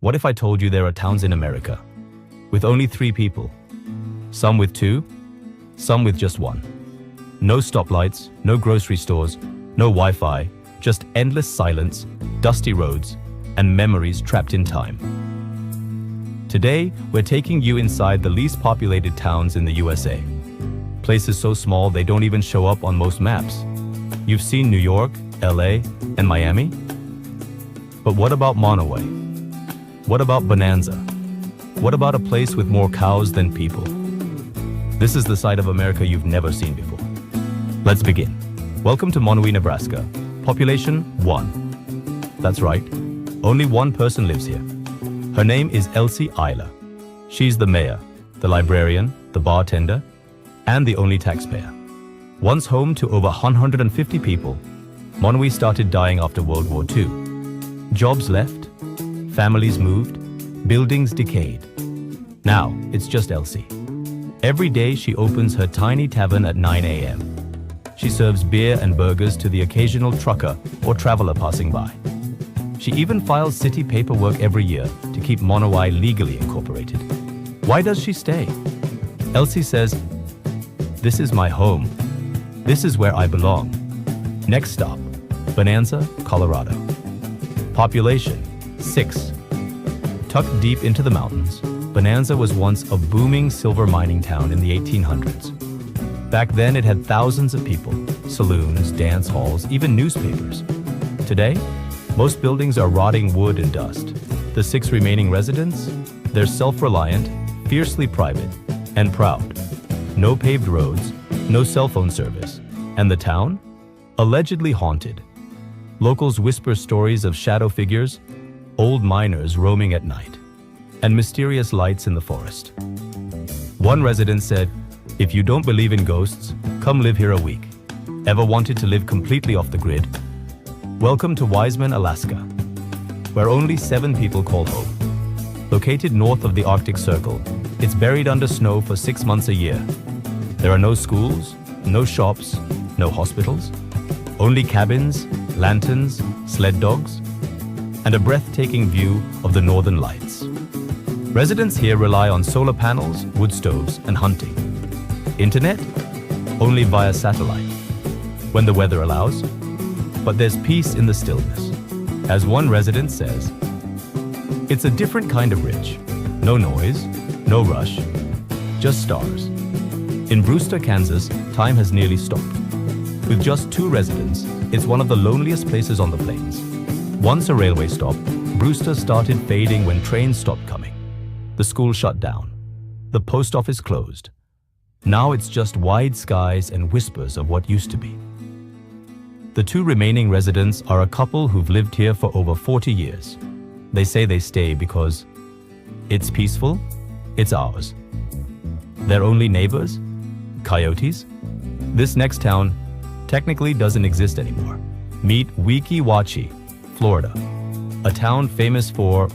What if I told you there are towns in America with only 3 people? Some with 2, some with just 1. No stoplights, no grocery stores, no Wi-Fi, just endless silence, dusty roads, and memories trapped in time. Today, we're taking you inside the least populated towns in the USA. Places so small they don't even show up on most maps. You've seen New York, LA, and Miami? But what about Monowi? What about Bonanza? What about a place with more cows than people? This is the side of America you've never seen before. Let's begin. Welcome to Monowi, Nebraska. Population 1. That's right, only 1 person lives here. Her name is Elsie Eiler. She's the mayor, the librarian, the bartender, and the only taxpayer. Once home to over 150 people, Monowi started dying after World War II. Jobs left, families moved, buildings decayed. Now, it's just Elsie. Every day she opens her tiny tavern at 9 a.m. She serves beer and burgers to the occasional trucker or traveler passing by. She even files city paperwork every year to keep Monowi legally incorporated. Why does she stay? Elsie says, "This is my home. This is where I belong." Next stop, Bonanza, Colorado. Population 6. Tucked deep into the mountains, Bonanza was once a booming silver mining town in the 1800s. Back then, it had thousands of people, saloons, dance halls, even newspapers. Today, most buildings are rotting wood and dust. The 6 remaining residents, they're self-reliant, fiercely private, and proud. No paved roads, no cell phone service, and the town? Allegedly haunted. Locals whisper stories of shadow figures, old miners roaming at night, and mysterious lights in the forest. One resident said, "If you don't believe in ghosts, come live here a week. Ever wanted to live completely off the grid? Welcome to Wiseman, Alaska, where only 7 people call home. Located north of the Arctic Circle, it's buried under snow for 6 months a year. There are no schools, no shops, no hospitals, only cabins, lanterns, sled dogs, and a breathtaking view of the northern lights. Residents here rely on solar panels, wood stoves, and hunting. Internet? Only via satellite, when the weather allows. But there's peace in the stillness. As one resident says, "It's a different kind of rich. No noise, no rush, just stars." In Brewster, Kansas, time has nearly stopped. With just 2 residents, it's one of the loneliest places on the plains. Once a railway stop, Brewster started fading when trains stopped coming. The school shut down. The post office closed. Now it's just wide skies and whispers of what used to be. The 2 remaining residents are a couple who've lived here for over 40 years. They say they stay because it's peaceful, it's ours. Their only neighbors? Coyotes? This next town technically doesn't exist anymore. Meet Weeki Wachee, Florida, a town famous for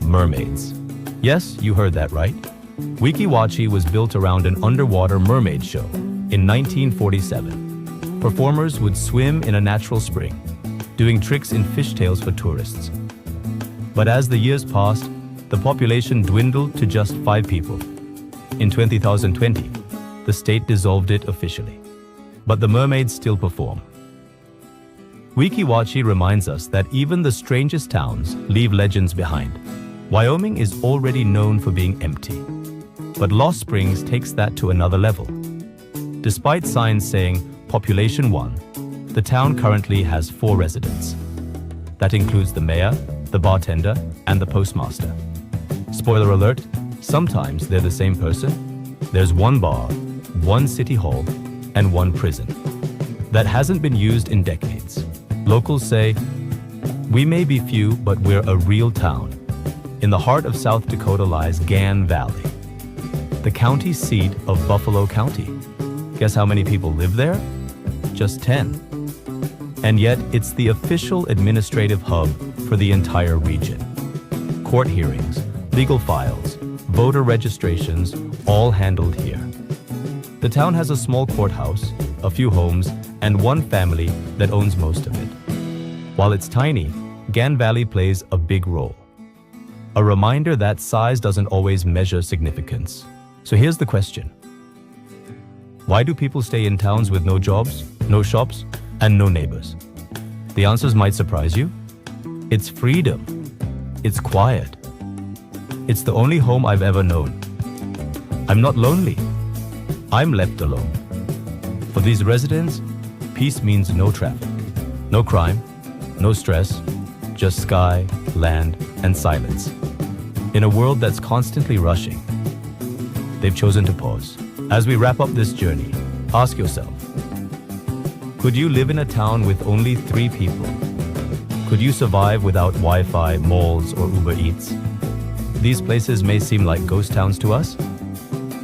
mermaids. Yes, you heard that right. Weeki Wachee was built around an underwater mermaid show in 1947. Performers would swim in a natural spring, doing tricks in fishtails for tourists. But as the years passed, the population dwindled to just 5 people. In 2020, the state dissolved it officially. But the mermaids still perform. Weeki Wachee reminds us that even the strangest towns leave legends behind. Wyoming is already known for being empty. But Lost Springs takes that to another level. Despite signs saying Population 1, the town currently has 4 residents. That includes the mayor, the bartender, and the postmaster. Spoiler alert, sometimes they're the same person. There's 1 bar, 1 city hall, and 1 prison. That hasn't been used in decades. Locals say, "We may be few, but we're a real town." In the heart of South Dakota lies Gan Valley, the county seat of Buffalo County. Guess how many people live there? Just 10. And yet, it's the official administrative hub for the entire region. Court hearings, legal files, voter registrations, all handled here. The town has a small courthouse, a few homes, and 1 family that owns most of it. While it's tiny, Gan Valley plays a big role. A reminder that size doesn't always measure significance. So here's the question. Why do people stay in towns with no jobs, no shops, and no neighbors? The answers might surprise you. It's freedom. It's quiet. It's the only home I've ever known. I'm not lonely. I'm left alone. For these residents, peace means no traffic, no crime, no stress, just sky, land, and silence. In a world that's constantly rushing, they've chosen to pause. As we wrap up this journey, ask yourself, could you live in a town with only 3 people? Could you survive without Wi-Fi, malls, or Uber Eats? These places may seem like ghost towns to us,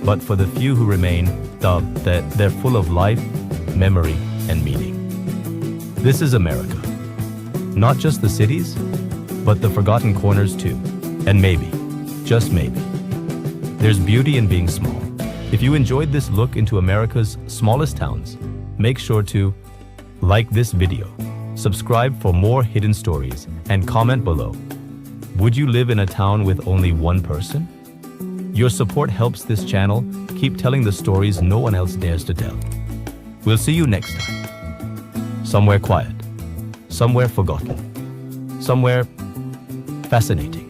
but for the few who remain, they're full of life, memory, and meaning. This is America. Not just the cities, but the forgotten corners too. And maybe, just maybe, there's beauty in being small. If you enjoyed this look into America's smallest towns, make sure to like this video, subscribe for more hidden stories, and comment below. Would you live in a town with only 1 person? Your support helps this channel keep telling the stories no one else dares to tell. We'll see you next time. Somewhere quiet, somewhere forgotten, somewhere fascinating.